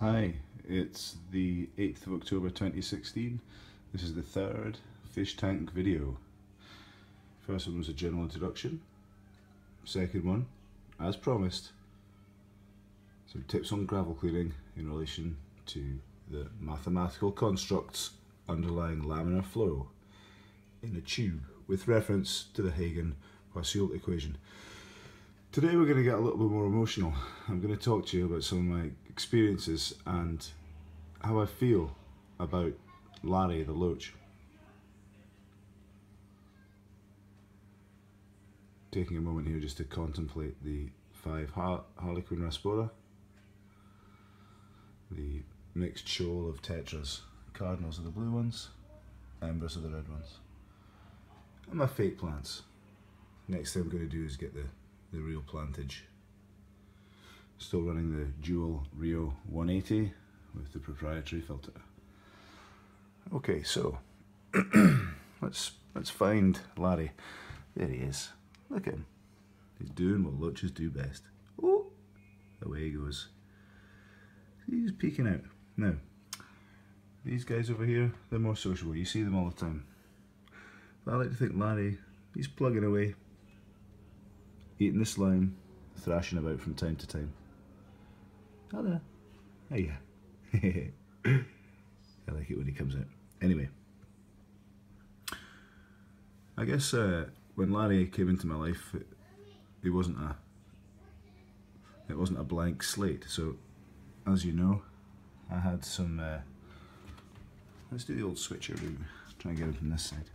Hi, it's the 8th of October 2016. This is the third fish tank video. First one was a general introduction. Second one, as promised, some tips on gravel clearing in relation to the mathematical constructs underlying laminar flow in a tube with reference to the Hagen-Poiseuille equation. Today we're going to get a little bit more emotional. I'm going to talk to you about some of my experiences and how I feel about Larry the Loach. Taking a moment here just to contemplate the 5 Harlequin Raspora, the mixed shoal of tetras. Cardinals are the blue ones, embers are the red ones. And my fake plants. Next thing I'm going to do is get the real plantage. Still running the dual Rio 180 with the proprietary filter. Okay, so let's find Larry. There he is. Look at him. He's doing what Loaches do best. Oh, away he goes. He's peeking out. Now, these guys over here, they're more sociable. You see them all the time. But I like to think Larry, he's plugging away, eating the slime, thrashing about from time to time. Hello. Hey. I like it when he comes out. Anyway, I guess when Larry came into my life, it wasn't a blank slate. So, as you know, I had some. Let's do the old switcheroo. Try and get him from this side.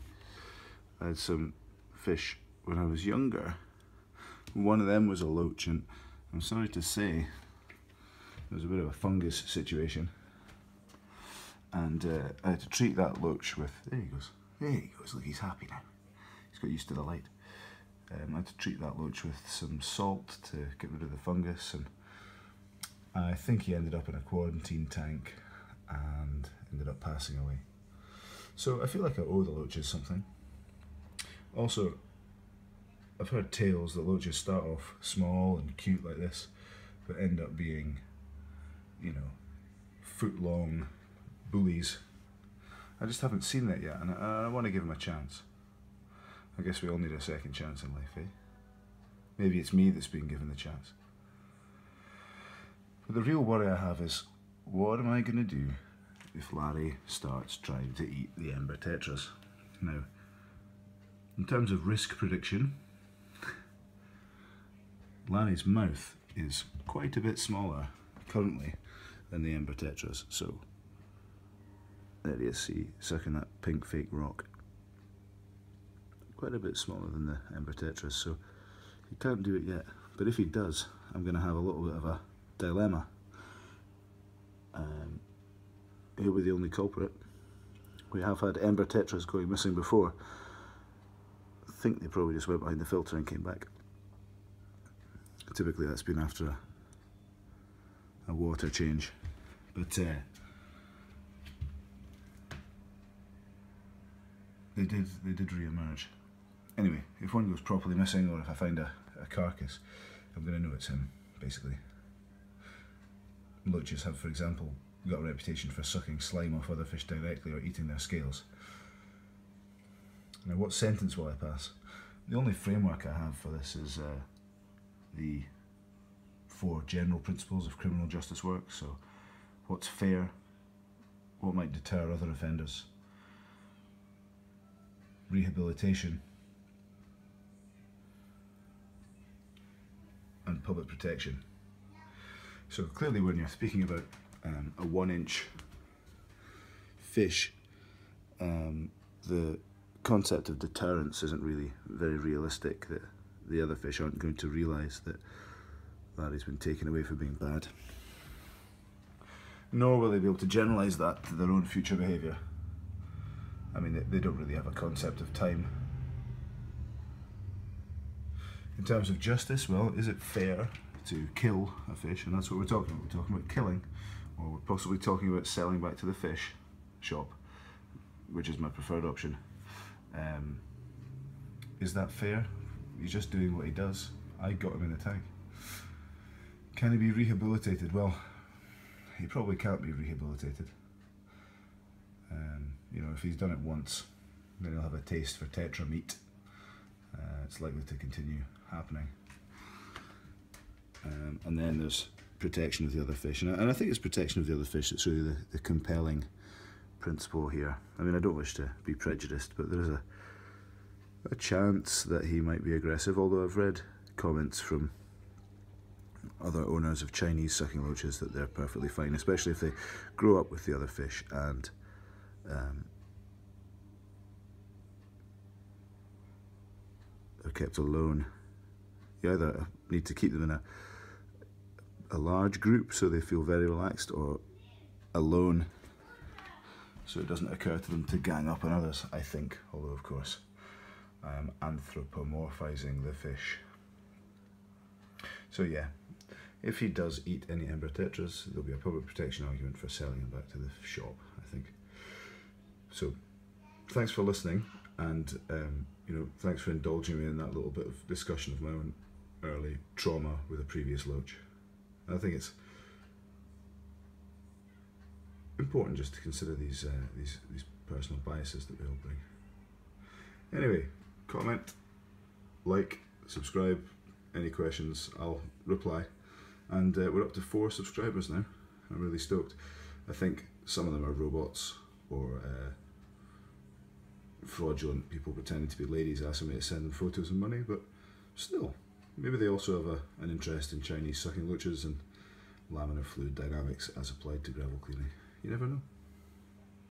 I had some fish when I was younger. One of them was a loach, and I'm sorry to say, there was a bit of a fungus situation, and I had to treat that loach with. There he goes. There he goes. Look, he's happy now. He's got used to the light. I had to treat that loach with some salt to get rid of the fungus, and I think he ended up in a quarantine tank and ended up passing away. So I feel like I owe the loaches something. Also, I've heard tales that loaches start off small and cute like this, but end up being, you know, foot-long bullies. I just haven't seen that yet, and I want to give them a chance. I guess we all need a second chance in life, eh? Maybe it's me that's been given the chance. But the real worry I have is, what am I going to do if Larry starts trying to eat the ember tetras? Now, in terms of risk prediction, Larry's mouth is quite a bit smaller currently than the ember tetras, so there he is, see, sucking that pink fake rock. Quite a bit smaller than the ember tetras, so he can't do it yet. But if he does, I'm going to have a little bit of a dilemma. He'll be the only culprit. We have had ember tetras going missing before. I think they probably just went behind the filter and came back. Typically that's been after a water change, but they did re-emerge. Anyway, if one goes properly missing, or if I find a carcass, I'm going to know it's him, basically. Loaches have, for example, got a reputation for sucking slime off other fish directly or eating their scales. Now, what sentence will I pass? The only framework I have for this is the 4 general principles of criminal justice work. So, what's fair, what might deter other offenders, rehabilitation, and public protection. So clearly when you're speaking about a 1-inch fish, the concept of deterrence isn't really very realistic, that the other fish aren't going to realise that Larry's been taken away for being bad. Nor will they be able to generalise that to their own future behaviour. I mean, they don't really have a concept of time. In terms of justice, well, is it fair to kill a fish? And that's what we're talking about. We're talking about killing, or we're possibly talking about selling back to the fish shop, which is my preferred option. Is that fair? He's just doing what he does. I got him in the tank. Can he be rehabilitated? Well, he probably can't be rehabilitated. You know, if he's done it once, then he'll have a taste for tetra meat. It's likely to continue happening. And then there's protection of the other fish, and I think it's protection of the other fish that's really the compelling principle here. I mean, I don't wish to be prejudiced, but there's a chance that he might be aggressive, although I've read comments from other owners of Chinese sucking loaches that they're perfectly fine, especially if they grow up with the other fish and are kept alone. You either need to keep them in a large group so they feel very relaxed, or alone so it doesn't occur to them to gang up on others, I think, although of course I am anthropomorphizing the fish. So yeah, if he does eat any Ember tetras, there'll be a public protection argument for selling him back to the shop, I think. So thanks for listening, and you know, thanks for indulging me in that little bit of discussion of my own early trauma with a previous loach. I think it's important just to consider these personal biases that we all bring. Anyway, comment, like, subscribe. Any questions, I'll reply. And we're up to 4 subscribers now. I'm really stoked. I think some of them are robots or fraudulent people pretending to be ladies asking me to send them photos and money, but still, maybe they also have an interest in Chinese sucking loaches and laminar fluid dynamics as applied to gravel cleaning. You never know.